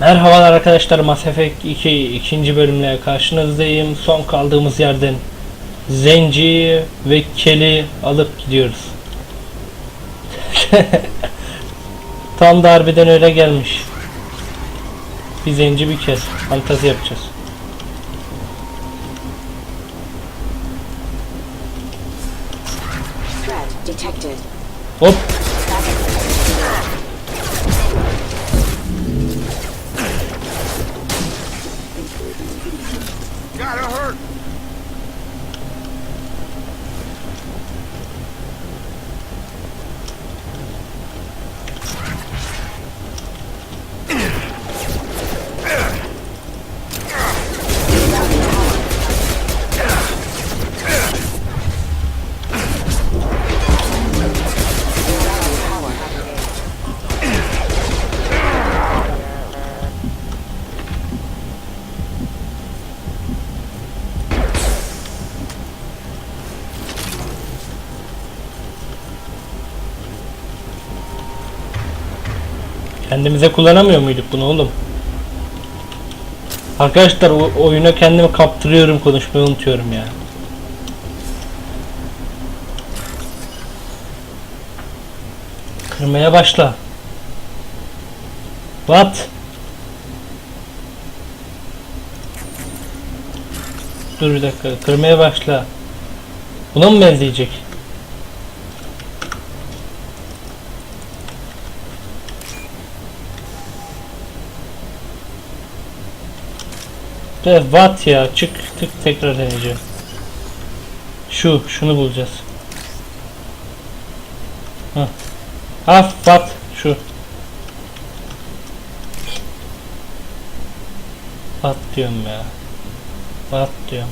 Merhabalar arkadaşlar, Mass Effect 2 ikinci bölümle karşınızdayım. Son kaldığımız yerden Zenci'yi ve Kel'i alıp gidiyoruz. Tam da harbiden öyle gelmiş. Bir Zenci bir Kel. Fantazi yapacağız. Hop. Kendimize kullanamıyor muyduk bunu oğlum? Arkadaşlar oyuna kendimi kaptırıyorum, konuşmayı unutuyorum ya. Kırmaya başla. What? Dur bir dakika, kırmaya başla. Buna mı benzeyecek? What ya, çıktık, tekrar deneyeceğim. Şunu bulacağız. What şu. What diyorum ya. What diyorum.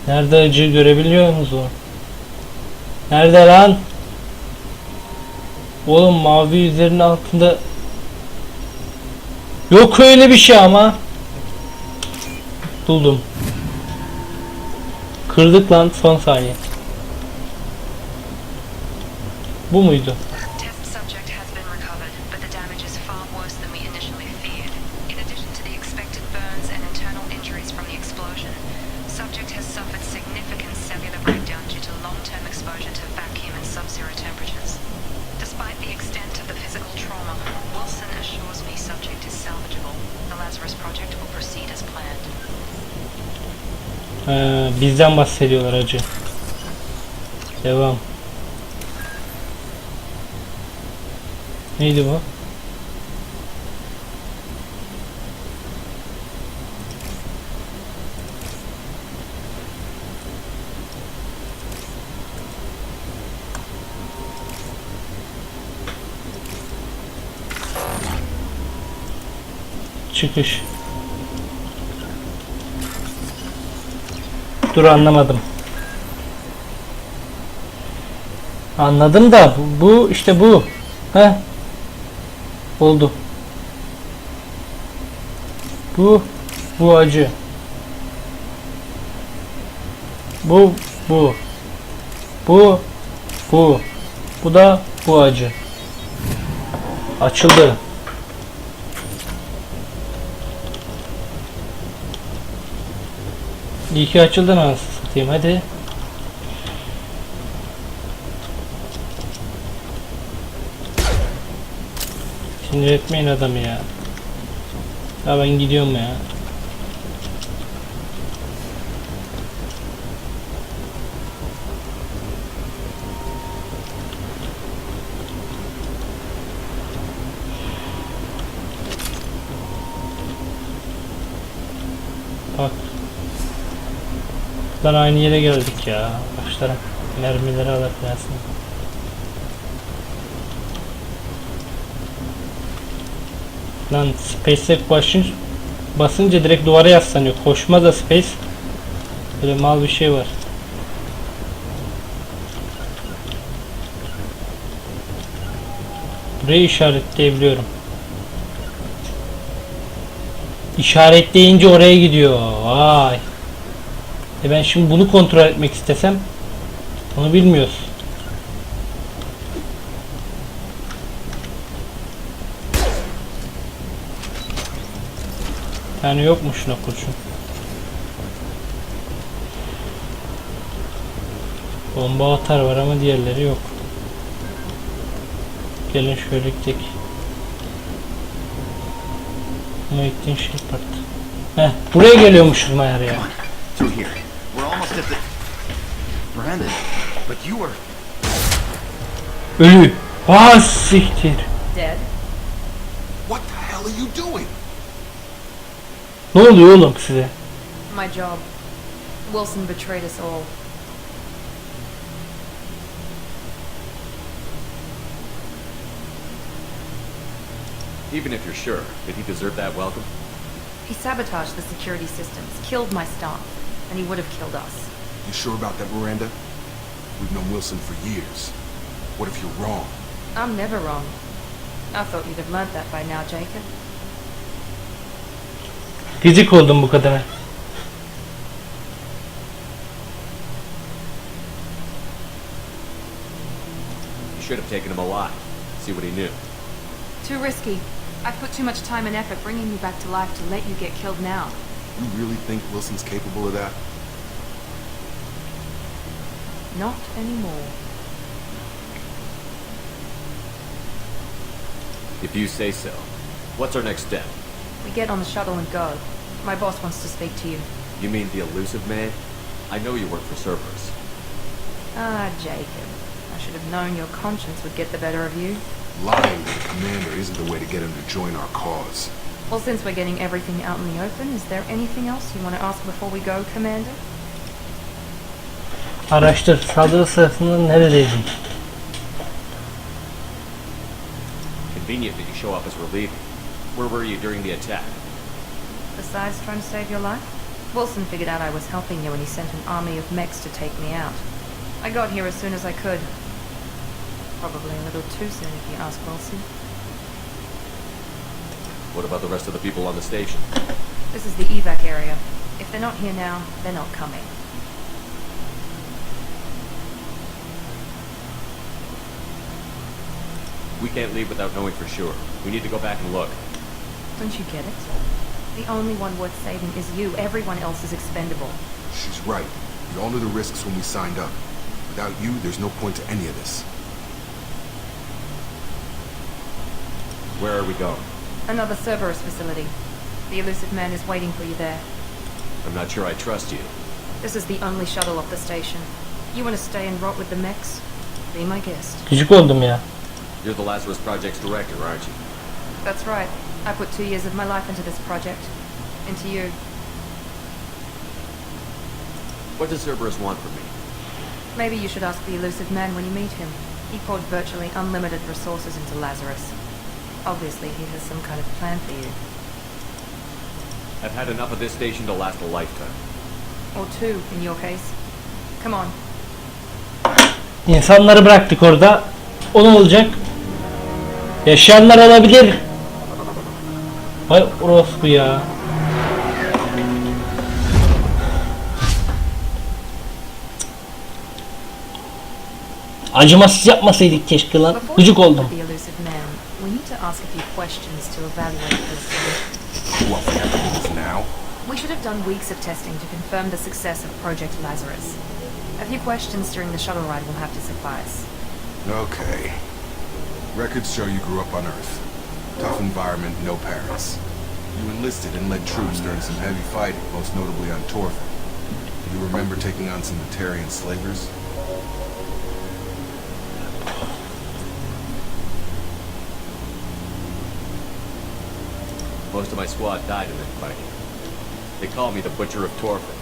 Nerede acı görebiliyor musunuz? Nerede lan? Oğlum mavi yüzlerin altında yok öyle bir şey ama. Buldum. Kırdık lan, son saniye. Bu muydu? Bizden bahsediyorlar acı. Devam. Neydi bu? Çıkış. Dur, anlamadım. Anladım da bu işte bu. Oldu. Bu acı. Bu da bu acı. Açıldı. İyi ki açıldın, anasını satayım, hadi. Sinir etmeyin adamı ya. Ya ben gidiyorum ya. Bak. Lan aynı yere geldik ya. Başlara mermileri alır gelsin. Lan space'e basınca direkt duvara yaslanıyor. Koşma da space. Böyle mal bir şey var. Burayı işaretleyebiliyorum. İşaretleyince oraya gidiyor. Vay. Ben şimdi bunu kontrol etmek istesem onu bilmiyoruz. Bir tane yokmuş la kurşun. Bomba atar var ama diğerleri yok. Gelin şöyle gidek. Muhittin Shepard. Heh, buraya geliyormuşuz meğer ya. Through here. We're almost at the Brandon, but you were Ölü. Ah siktir. Dead? what the hell are you doing? Ne oluyor oğlum size? My job. Wilson betrayed us all. Even if you're sure, did he deserve that welcome? He sabotaged the security systems, killed my staff, and he would have killed us. You sure about that, Miranda? We've known Wilson for years. What if you're wrong? I'm never wrong. I thought you'd have learnt that by now, Jacob. Gıcık oldum bu kadına. You should have taken him alive. See what he knew. Too risky. I've put too much time and effort bringing you back to life to let you get killed now. You really think Wilson's capable of that? Not anymore. If you say so. What's our next step? We get on the shuttle and go. My boss wants to speak to you. You mean the elusive man? I know you work for Cerberus. Ah, Jacob. I should have known your conscience would get the better of you. Lying to the commander isn't the way to get him to join our cause. Well, since we're getting everything out in the open, is there anything else you want to ask before we go, Commander? Araştır. Saldırı sırasında neredeydin? Convenient that you show up as we're leaving. Where were you during the attack? Besides trying to save your life, Wilson figured out I was helping you and he sent an army of mechs to take me out. I got here as soon as I could. Probably a little too soon if you ask Wilson. What about the rest of the people on the station? This is the evac area. If they're not here now, they're not coming. We can't leave without knowing for sure. We need to go back and look. Don't you get it? The only one worth saving is you. Everyone else is expendable. She's right. We all knew the risks when we signed up. Without you, there's no point to any of this. Where are we going? Another Cerberus facility. The elusive man is waiting for you there. I'm not sure I trust you. This is the only shuttle off the station. You want to stay and rot with the mechs? Be my guest. Gıcık oldum ya. You're the Lazarus Project's director, aren't you? That's right. I put 2 years of my life into this project. Into you. What does Cerberus want from me? Maybe you should ask the elusive man when you meet him. He poured virtually unlimited resources into Lazarus. Obviously, he has some kind of plan for you. I've had enough of this station to last a lifetime. Or 2, in your case. Come on. İnsanları bıraktık orada. O ne olacak? Yaşayanlar olabilir. Vay orospu ya. Acımasız yapmasaydık keşke lan. Before Gıcık we meet oldum. with the elusive man, we need to ask a few questions to evaluate this. What, we have to do this now? We should have done weeks of testing to confirm the success of Project Lazarus. A few questions during the shuttle ride will have to suffice. Okay. Records show you grew up on Earth. Tough environment, no parents. You enlisted and led troops during some heavy fighting, most notably on Torfin. Do you remember taking on some Batarian slavers? Most of my squad died in that fighting. They call me the Butcher of Torfin.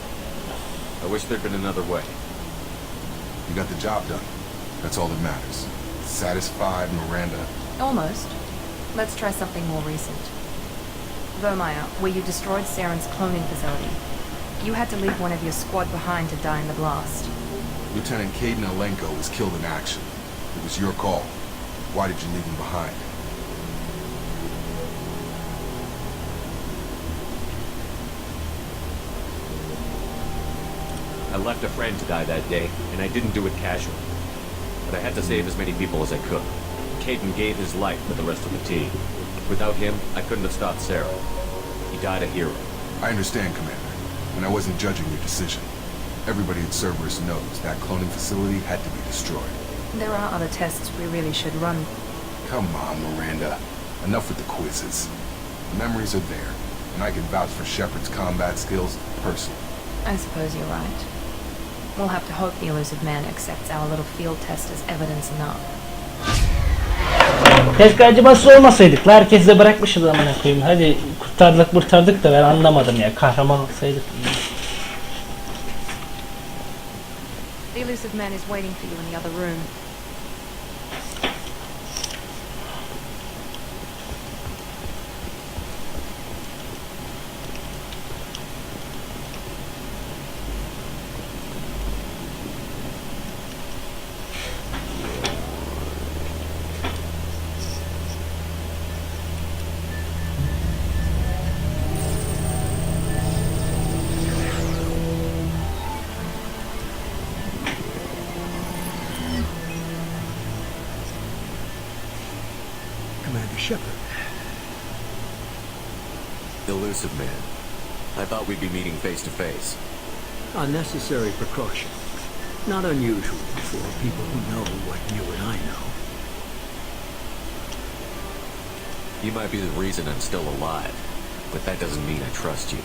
I wish there'd been another way. You got the job done. That's all that matters. Satisfied, Miranda? Almost. Let's try something more recent. Vermeer, where you destroyed Saren's cloning facility. You had to leave one of your squad behind to die in the blast. Lieutenant Caden Alenko was killed in action. It was your call. Why did you leave him behind? I left a friend to die that day, and I didn't do it casually. But I had to save as many people as I could. Caden gave his life for the rest of the team. Without him, I couldn't have stopped Sarah. He died a hero. I understand, Commander, and I wasn't judging your decision. Everybody at Cerberus knows that cloning facility had to be destroyed. There are other tests we really should run. Come on, Miranda. Enough with the quizzes. The memories are there, and I can vouch for Shepard's combat skills personally. I suppose you're right. We'll have to hope the elusive man accepts our little field test as evidence enough. Keşke acımasız olmasaydık. Herkes de bırakmışız amına koyayım. Hadi kurtardık da ben anlamadım ya. Kahraman olsaydık. The elusive man is waiting for you in the other room. Commander Shepard. Elusive man. I thought we'd be meeting face to face. Unnecessary precaution. Not unusual for people who know what you and I know. You might be the reason I'm still alive, but that doesn't mean I trust you.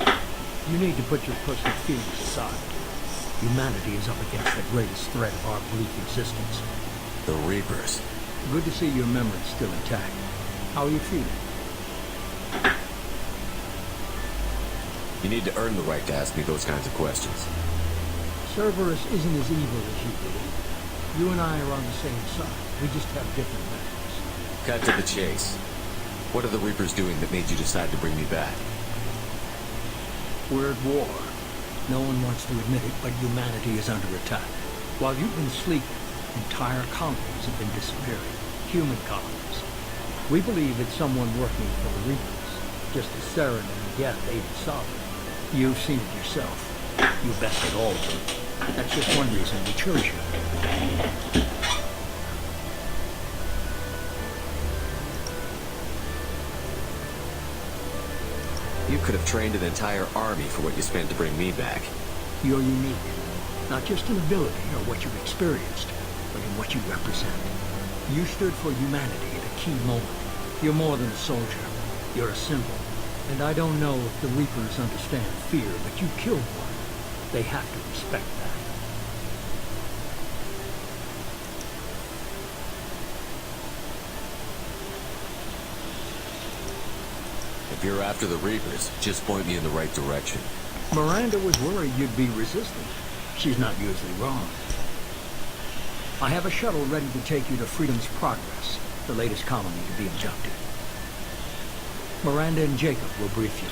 You need to put your personal feelings aside. Humanity is up against the greatest threat of our brief existence. The Reapers. Good to see your memory's still intact. How are you feeling? You need to earn the right to ask me those kinds of questions. Cerberus isn't as evil as you believe. You and I are on the same side. We just have different methods. Cut to the chase. What are the Reapers doing that made you decide to bring me back? We're at war. No one wants to admit it, but humanity is under attack. While you've been sleeping, entire colonies have been disappearing. Human colonies. We believe it's someone working for the Reapers, just as Saren and Geth aided Sovereign. You've seen it yourself. You bested all of them. That's just one reason we chose you. You could have trained an entire army for what you spent to bring me back. You're unique. Not just in ability or what you've experienced, but in what you represent. You stood for humanity at a key moment. You're more than a soldier. You're a symbol. And I don't know if the Reapers understand fear, but you killed one. They have to respect that. If you're after the Reapers, just point me in the right direction. Miranda was worried you'd be resistant. She's not usually wrong. I have a shuttle ready to take you to Freedom's Progress, the latest colony to be abducted. Miranda and Jacob will brief you.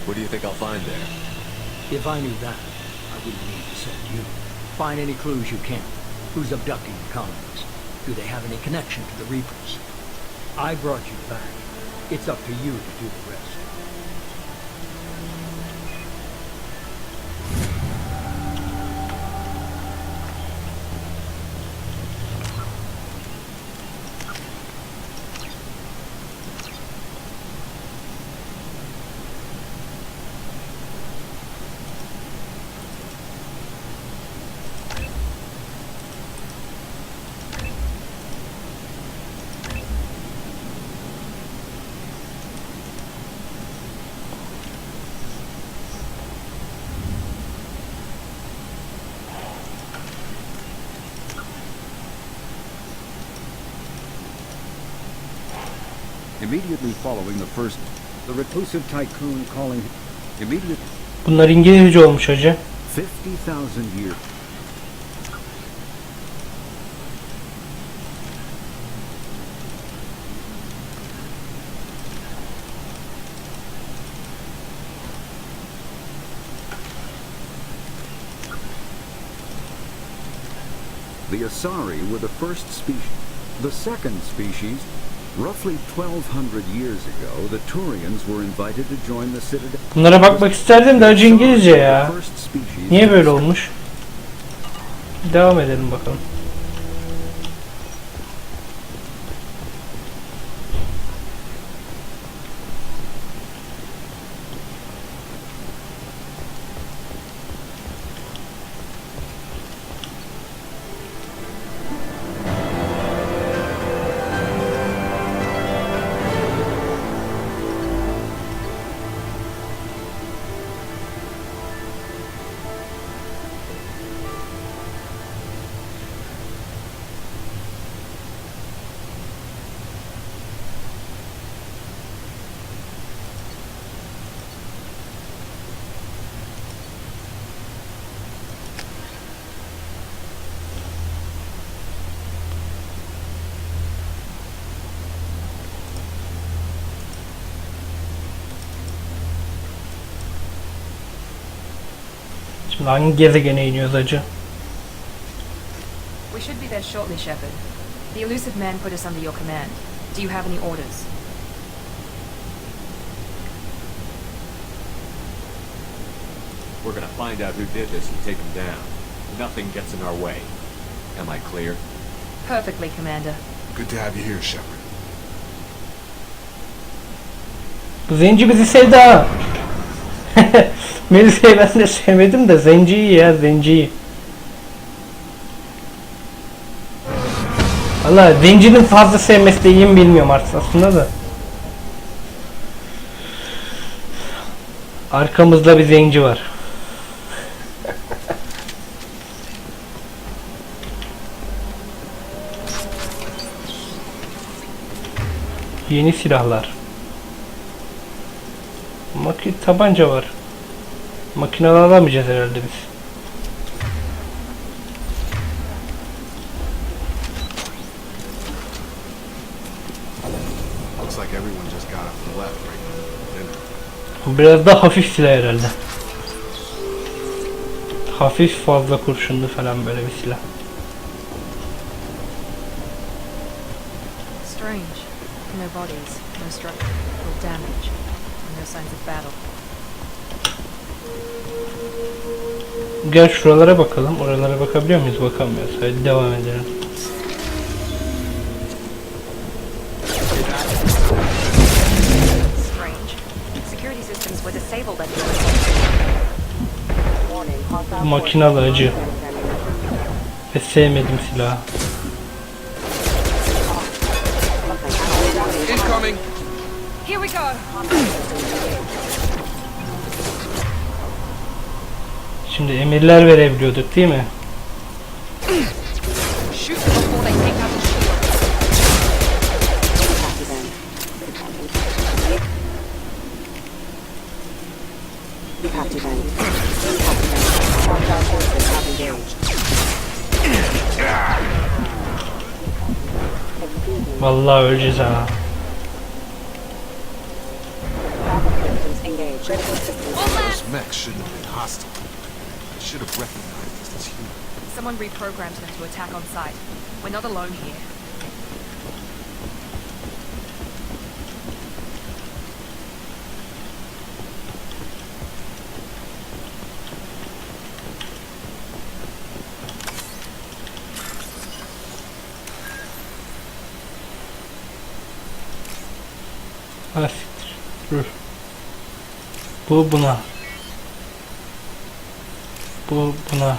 What do you think I'll find there? If I knew that, I wouldn't need to send you. Find any clues you can. Who's abducting the colonies? Do they have any connection to the Reapers? I brought you back. It's up to you to do the rest. Immediately following the first, the reclusive tycoon calling immediate Bunlar İngilizce olmuş hoca. 50,000 years. The Asari were the first species. The second species, roughly 1,200 years ago, the Turians were invited to join the Citadel. Bunlara bakmak isterdim de acı İngilizce ya. Niye böyle olmuş? Devam edelim bakalım. Şimdi hangi gezegene iniyoruz acı? We should be there shortly, Shepard. The elusive man put us under your command. Do you have any orders? We're gonna find out who did this and take him down. Nothing gets in our way. Am I clear? Perfectly, Commander. Good to have you here, Shepard. Bu zenci bizi sevdi ha. Melisa'yı ben de sevmedim de zenciyi ya, zenciyi. Valla zencinin fazla sevmesi de iyi mi bilmiyorum artık aslında da. Arkamızda bir zenci var. Yeni silahlar. Tabanca var. Makinalı alamayacağız herhalde biz. Looks like everyone just got up and left right now. Biraz da hafif silah herhalde. Hafif fazla kurşunlu falan böyle bir silah. Strange. No bodies, no structure, or damage, and no signs of battle. Gel şuralara bakalım. Oralara bakabiliyor muyuz? Bakamıyoruz. Hadi devam edelim. Strange. Security systems were disabled at the Makinalı acı. Ve sevmedim silahı. Incoming! Here we go! Şimdi emirler verebiliyorduk değil mi? Shoot them before they take out the shield. Vallahi öleceğiz ha. Those mechs shouldn't have been hostile. They should have recognized us as human. Someone reprogrammed them to attack on sight. We're not alone here. Ha siktir. Dur. Bu buna. Bu buna.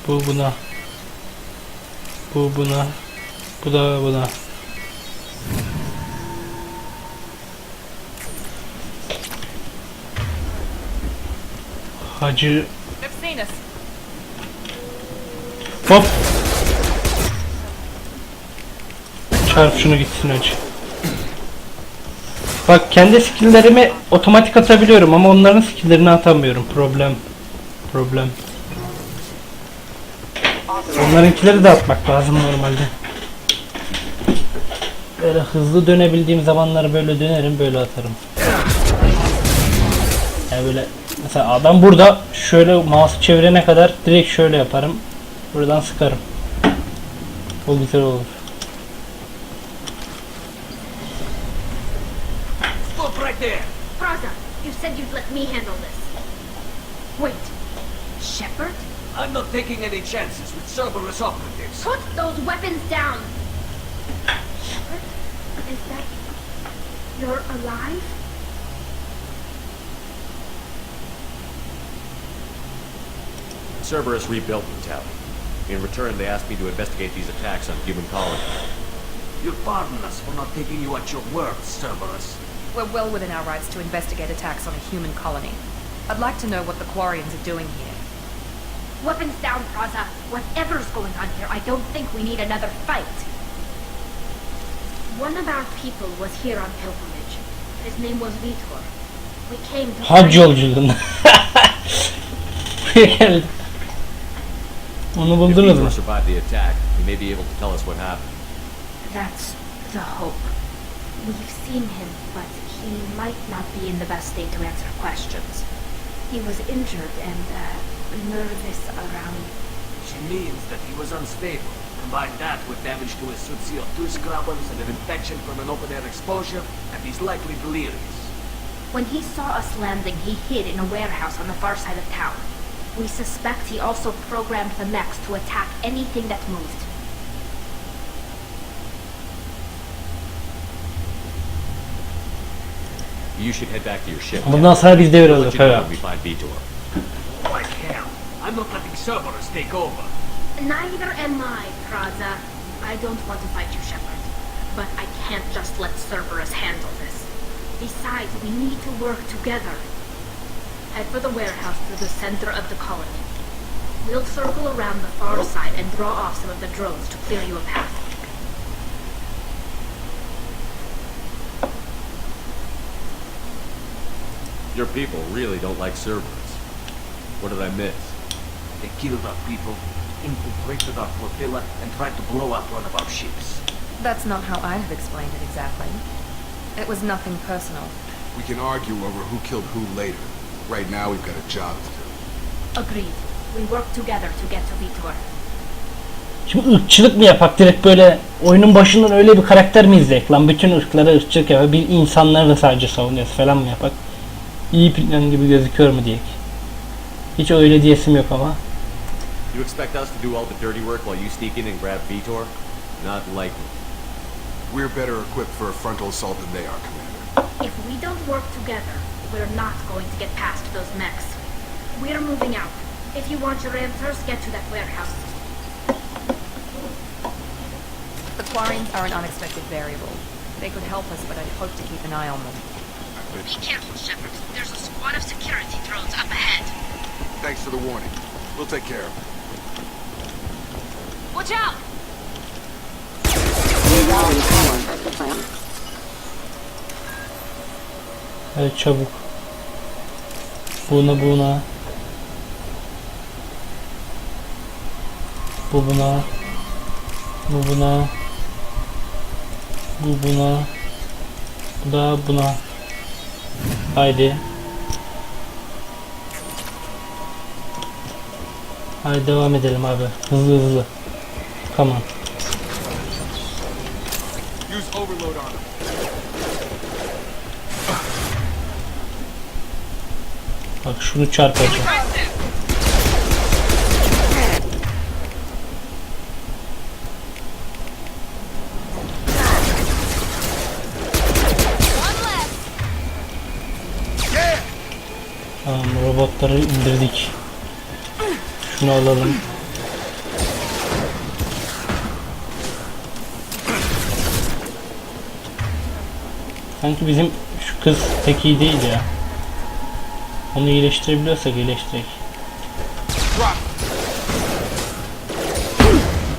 Bu buna. Bu buna. Bu da buna. Hacı. They've seen us. Hop. Çarp şunu gitsin hacı. Bak kendi skill'lerimi otomatik atabiliyorum ama onların skill'lerini atamıyorum. Problem. Onlarınkileri de atmak lazım normalde. Böyle hızlı dönebildiğim zamanları böyle dönerim, böyle atarım. Yani böyle mesela adam burada şöyle mouse çevirene kadar direkt şöyle yaparım. Buradan sıkarım. O güzel olur. Praza, you said you'd let me handle this. Wait, Shepard? I'm not taking any chances with Cerberus operatives. Put those weapons down! Shepard? Is that... You're alive? Cerberus rebuilt the tower. In return, they asked me to investigate these attacks on human colonies. You'll pardon us for not taking you at your word, Cerberus. We're well within our rights to investigate attacks on a human colony. I'd like to know what the Quarians are doing here. Weapons down, Praza. Whatever's going on here, I don't think we need another fight. One of our people was here on pilgrimage. His name was Vitor. We came to... Hac yolculuğunda. Geldi. Onu If buldunuz Vitor mu? survived the attack, he may be able to tell us what happened. That's the hope. We've seen him, but He might not be in the best state to answer questions. He was injured and, nervous around... She means that he was unstable. Combine that with damage to his suit CO2 scrubbers and an infection from an open-air exposure, and he's likely delirious. When he saw us landing, he hid in a warehouse on the far side of town. We suspect he also programmed the mechs to attack anything that moved. You should head back to your ship. Bundan sonra biz devre I'll let alıyoruz. you know Evet. when we find Vitor. Like hell. I'm not letting Cerberus take over. Neither am I, Praza. I don't want to fight you, Shepard. But I can't just let Cerberus handle this. Besides, we need to work together. Head for the warehouse through the center of the colony. We'll circle around the far side and draw off some of the drones to clear you a path. Your people really don't like Cerberus. What did I miss? They killed our people, infiltrated our flotilla, and tried to blow up one of our ships. That's not how I have explained it exactly. It was nothing personal. We can argue over who killed who later. Right now, we've got a job to do. Agreed. We work together to get to Vitor. Şimdi ırkçılık mı yapak, direkt böyle oyunun başından öyle bir karakter mi izleyek lan, bütün ırklara ırkçılık yapak, bir insanları da sadece savunuyoruz falan mı yapak, iyi plan gibi gözüküyor mu diyek. Hiç öyle diyesim yok ama. You expect us to do all the dirty work while you sneak in and grab Vitor? Not likely. We're better equipped for a frontal assault than they are, Commander. If we don't work together, we're not going to get past those mechs. We're moving out. If you want your answers, get to that warehouse. The Quarians are an unexpected variable. They could help us, but I'd hope to keep an eye on them. Be careful, Shepard. There's a squad of security drones up ahead. Thanks for the warning. We'll take care of it. Watch out! Evet, çabuk. Buna. Bu buna. Bu da buna. Haydi. Haydi devam edelim abi. Hızlı. Come on. Use overload on them. Bak şunu çarpacağım. Tamam, robotları indirdik. Şunu alalım. Sanki bizim şu kız pek iyi değil ya. Onu iyileştirebiliyorsak iyileştirek.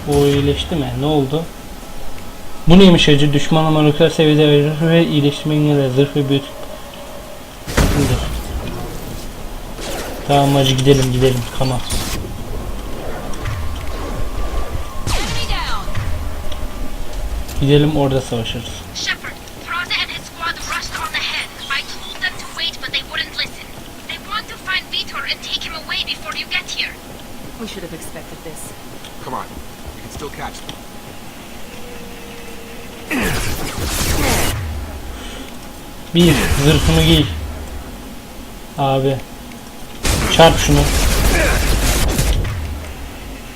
O iyileşti mi? Ne oldu? Bu neymiş acı? Düşmana moleküler seviyede verir ve iyileştirme yine zırh ve büyütük. Tamam hacı, gidelim. Tamam. Gidelim, orada savaşırız. Shepard, Praza and his squad rushed on ahead. I told them to wait, but they wouldn't listen. They want to find Vitor and take him away before you get here. We should have expected this. Come on. We can still catch them. Bir zırhını giy. Abi. Çarp şunu.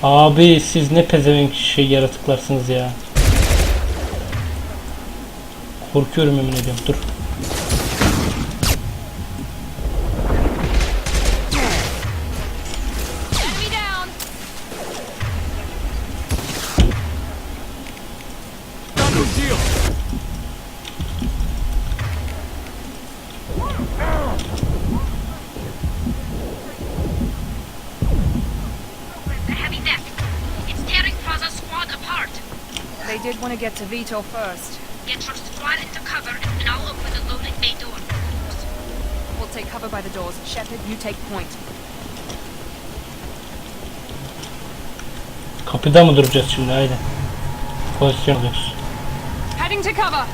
Abi siz ne pezevenk yaratıklarsınız ya. Korkuyorum, emin ediyorum. Dur. They did want to get to Vitor first. Get your squad into cover, and I'll open the loading bay door. We'll take cover by the doors. Shepard, you take point. Kapıda mı duracağız şimdi? Haydi. Pozisyon alıyoruz. Heading to cover.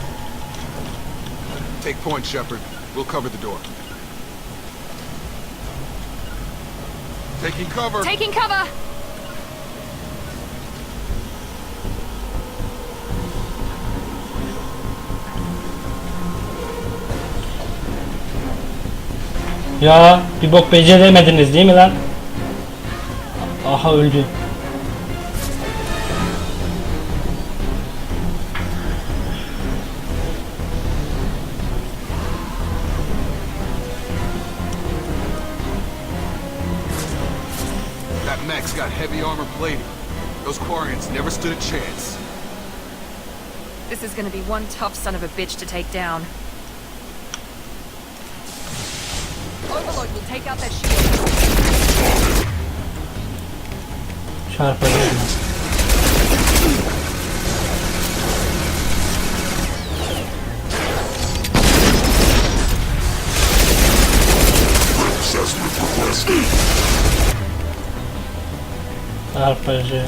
Take point, Shepard. We'll cover the door. Taking cover. Taking cover! Ya bir bok beceremediniz değil mi lan? Aha öldü. That mech's got heavy armor plating. Those Quarians never stood a chance. This is gonna be one tough son of a bitch to take down. Overlord will take out that shield. Çarpacağım. Çarpıcı.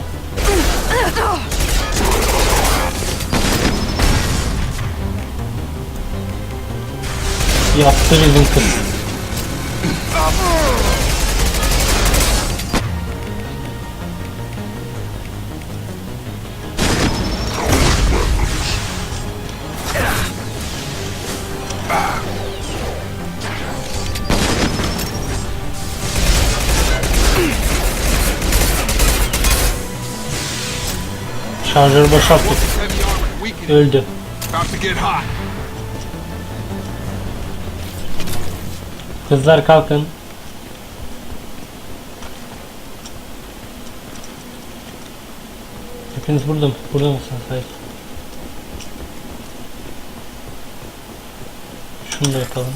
Yaptı bizim kız. Şarjörü boşalttık. Heavy armor weakening. Öldü. About to get hot. Kızlar kalkın. Hepiniz burada mı? Burada mısınız? Hayır. Şunu da yapalım.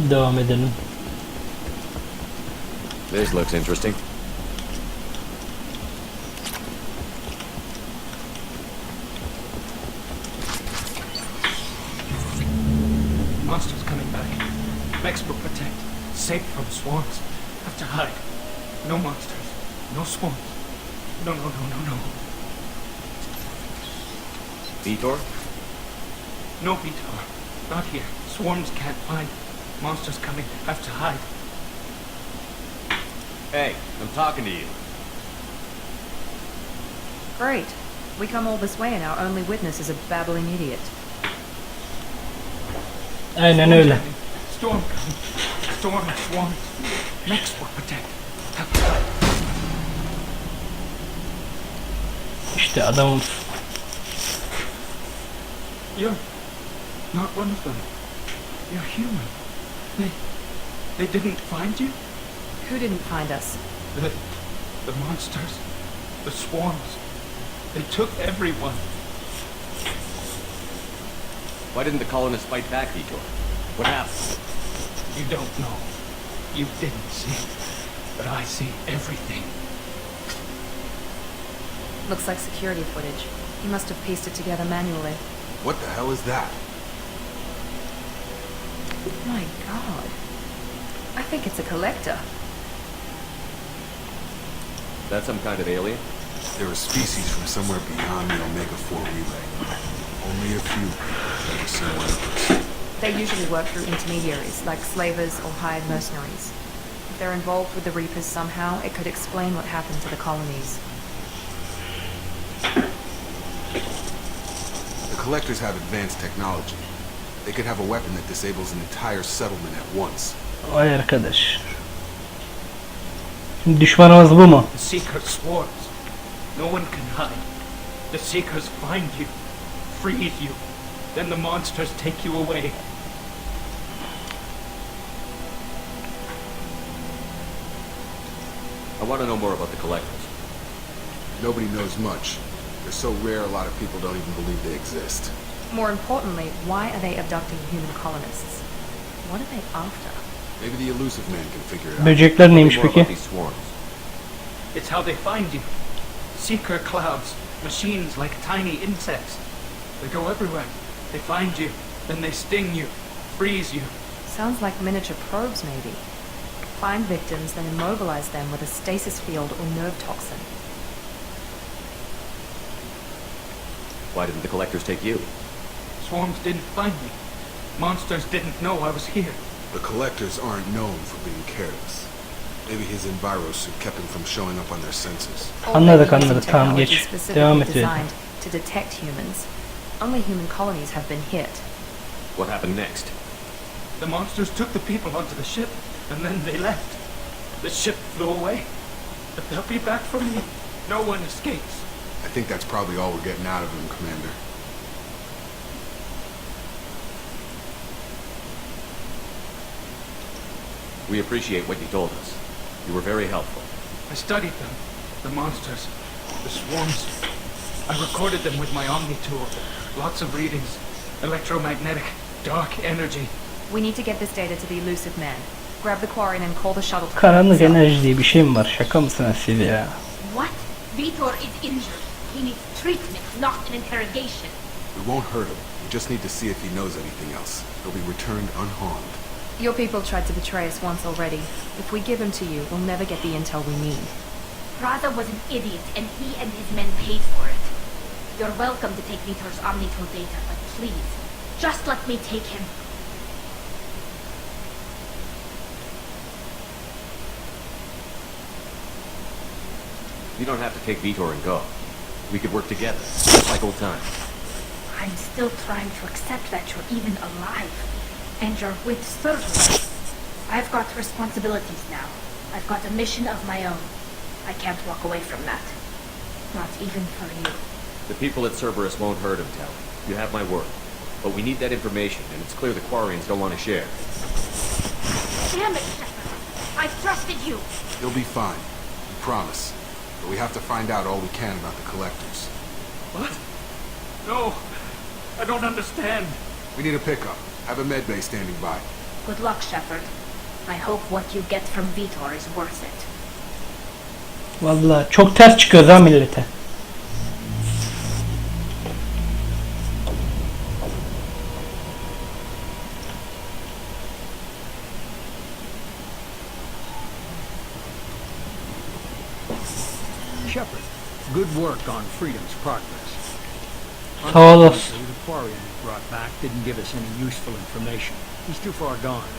Devam edelim. This looks interesting. Monsters coming back. Mechs will protect. Safe from swarms. Have to hide. No monsters. No swarms. No. Vitor? No Vitor. Not here. Swarms can't find. Monsters coming. Have to hide. Hey, I'm talking to you. Great. We come all this way and our only witness is a babbling idiot. Aynen öyle. Storm coming. Storm and swarms. Mechs will protect. Have to hide. İşte adamım. You're not one of them. You're human. They didn't find you? Who didn't find us? The monsters. The swarms. They took everyone. Why didn't the colonists fight back, Vitor? What happened? You don't know. You didn't see. But I see everything. Looks like security footage. He must have pieced it together manually. What the hell is that? My god. I think it's a collector. That some kind of alien? They're a species from somewhere beyond the Omega-4 relay. Only a few have ever seen one in person. They usually work through intermediaries, like slavers or hired mercenaries. If they're involved with the Reapers somehow, it could explain what happened to the colonies. The collectors have advanced technology. They could have a weapon that disables an entire settlement at once. Vay arkadaş. Şimdi düşmanımız bu mu? The Seeker swarms. No one can hide. The Seekers find you, freeze you. Then the monsters take you away. I want to know more about the collectors. Nobody knows much. They're so rare a lot of people don't even believe they exist. More importantly, why are they abducting human colonists? What are they after? Maybe the elusive man can figure it out. Böcekler Tell me neymiş more peki? about these swarms. It's how they find you. Seeker clouds, machines like tiny insects. They go everywhere. They find you, then they sting you, freeze you. Sounds like miniature probes, maybe. Find victims, then immobilize them with a stasis field or nerve toxin. Why didn't the collectors take you? Swarms didn't find me. Monsters didn't know I was here. The collectors aren't known for being careless. Maybe his envirosuit kept him from showing up on their senses. Anladık, Or maybe anladık. using Tamam, technology geç. specifically Devam et. designed to detect humans. Only human colonies have been hit. What happened next? The monsters took the people onto the ship, and then they left. The ship flew away. But they'll be back for me. No one escapes. I think that's probably all we're getting out of him, Commander. We appreciate what you told us. You were very helpful. I studied them. The monsters. The swarms. I recorded them with my Omni tool. Lots of readings. Electromagnetic. Dark energy. We need to get this data to the elusive man. Grab the quarry and call the shuttle. to Karanlık come. enerji diye bir şey mi var? Şaka mısınız siz ya? What? Vitor is injured. He needs treatment, not an interrogation. We won't hurt him. We just need to see if he knows anything else. He'll be returned unharmed. Your people tried to betray us once already. If we give him to you, we'll never get the intel we need. Praza was an idiot, and he and his men paid for it. You're welcome to take Vitor's Omnitool data, but please, just let me take him. You don't have to take Vitor and go. We could work together, like old times. I'm still trying to accept that you're even alive, and you're with Cerberus. I've got responsibilities now. I've got a mission of my own. I can't walk away from that. Not even for you. The people at Cerberus won't hurt him, Tally. You have my word. But we need that information, and it's clear the Quarians don't want to share. Damn it, Shepard! I trusted you! He'll be fine. We promise. But we have to find out all we can about the collectors. What? No. I don't understand. We need a pickup. Have a medbay standing by. Good luck, Shepard. I hope what you get from Vitor is worth it. Vallahi çok ters çıkıyoruz ha millete. Shepard, good work on Freedom's progress. Sağ olasın. Unfortunately, the Quarian you brought back didn't give us any useful information. He's too far gone.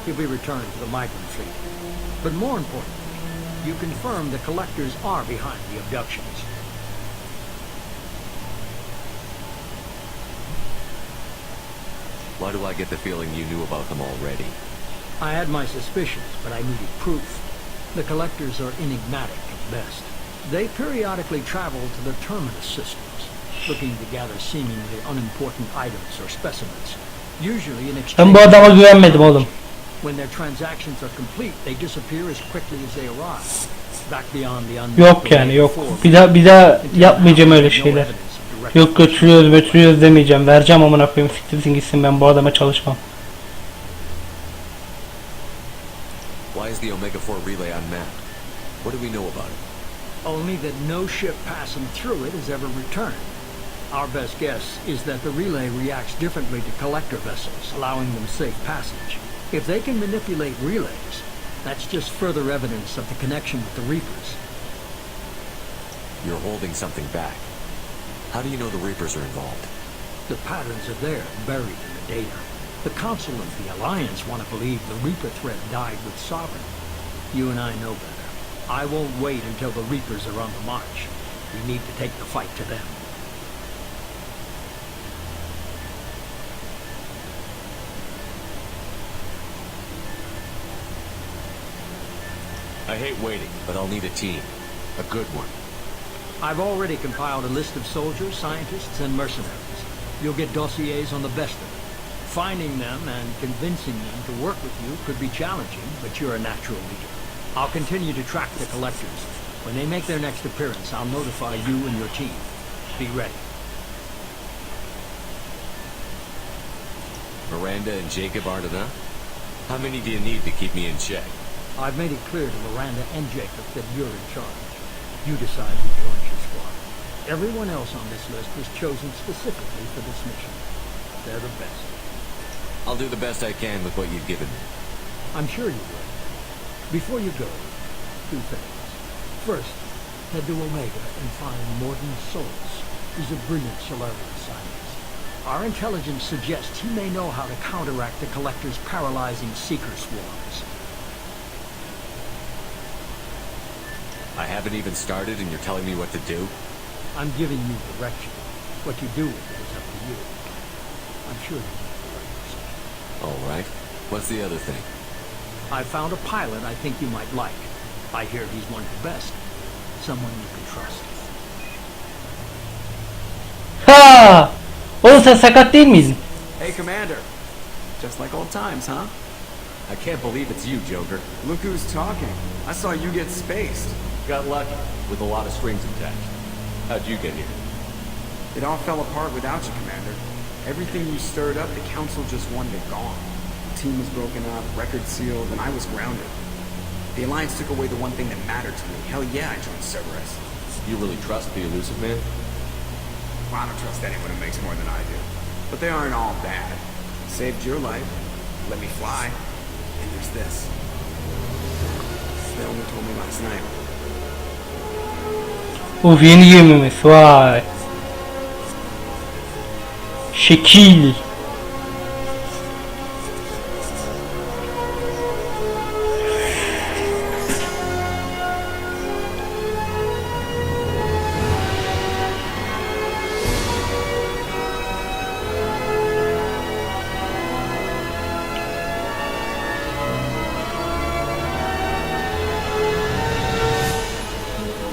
He'll be returned to the migrant fleet. But more importantly, you confirmed the collectors are behind the abductions. Why do I get the feeling you knew about them already? I had my suspicions, but I needed proof. The collectors are enigmatic at best. They periodically travel to the terminus systems, looking to gather seemingly unimportant items or specimens, usually in exchange. Ben bu adama güvenmedim oğlum. When their transactions are complete, they disappear as quickly as they arrive. Back beyond the unknown. Yok yani yok. Bir daha yapmayacağım öyle şeyler. Yok götürüyoruz demeyeceğim. Vereceğim amına koyayım. Siktirsin gitsin, ben bu adama çalışmam. Why is the Omega-4 relay unmanned? What do we know about it? Only that no ship passing through it has ever returned. Our best guess is that the relay reacts differently to collector vessels, allowing them safe passage. If they can manipulate relays, that's just further evidence of the connection with the Reapers. You're holding something back. How do you know the Reapers are involved? The patterns are there, buried in the data. The Council and the Alliance want to believe the Reaper threat died with Sovereign. You and I know better. I won't wait until the Reapers are on the march. We need to take the fight to them. I hate waiting, but I'll need a team. A good one. I've already compiled a list of soldiers, scientists, and mercenaries. You'll get dossiers on the best of them. Finding them and convincing them to work with you could be challenging, but you're a natural leader. I'll continue to track the collectors. When they make their next appearance, I'll notify you and your team. Be ready. Miranda and Jacob aren't enough? How many do you need to keep me in check? I've made it clear to Miranda and Jacob that you're in charge. You decide who joins your squad. Everyone else on this list was chosen specifically for this mission. They're the best. I'll do the best I can with what you've given me. I'm sure you will. Before you go, 2 things. First, head to Omega and find Morton Souls. He's a brilliant Solarian scientist. Our intelligence suggests he may know how to counteract the Collector's paralyzing seeker swarms. I haven't even started and you're telling me what to do? I'm giving you direction. What you do with it is up to you. I'm sure you make the right decision. All right. What's the other thing? I found a pilot I think you might like. I hear he's one of the best. Someone you can trust. Ha! Oğlum sen sakat değil miydin? Hey, Commander. Just like old times, huh? I can't believe it's you, Joker. Look who's talking. I saw you get spaced. Got lucky with a lot of strings attached. How'd you get here? It all fell apart without you, Commander. Everything you stirred up, the Council just wanted it gone. The team was broken up, record sealed, and I was grounded. The Alliance took away the one thing that mattered to me. Hell yeah, I joined Cerberus. You really trust the Elusive Man? Well, I don't trust anyone who makes more than I do. But they aren't all bad. Saved your life, let me fly, and there's this. They only told me last night. Uf, yeni gemimiz, vay. Şekil.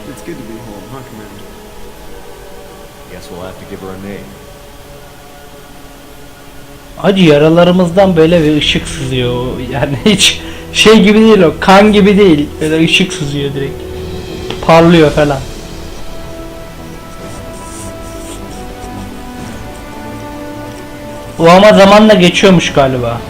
It's good to be home, huh, Commander? Guess we'll have to give her a name. Acı yaralarımızdan böyle bir ışık sızıyor. Yani hiç şey gibi değil o. Kan gibi değil. Böyle ışık sızıyor direkt. Parlıyor falan. O ama zamanla geçiyormuş galiba.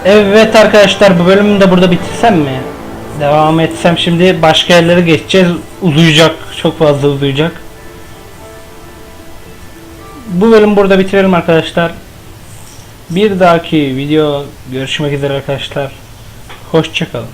Evet arkadaşlar, bu bölümü de burada bitirsem mi? Devam etsem, şimdi başka yerlere geçeceğiz. Uzayacak. Çok fazla uzayacak. Bu bölümü burada bitirelim arkadaşlar. Bir dahaki video görüşmek üzere arkadaşlar. Hoşça kalın.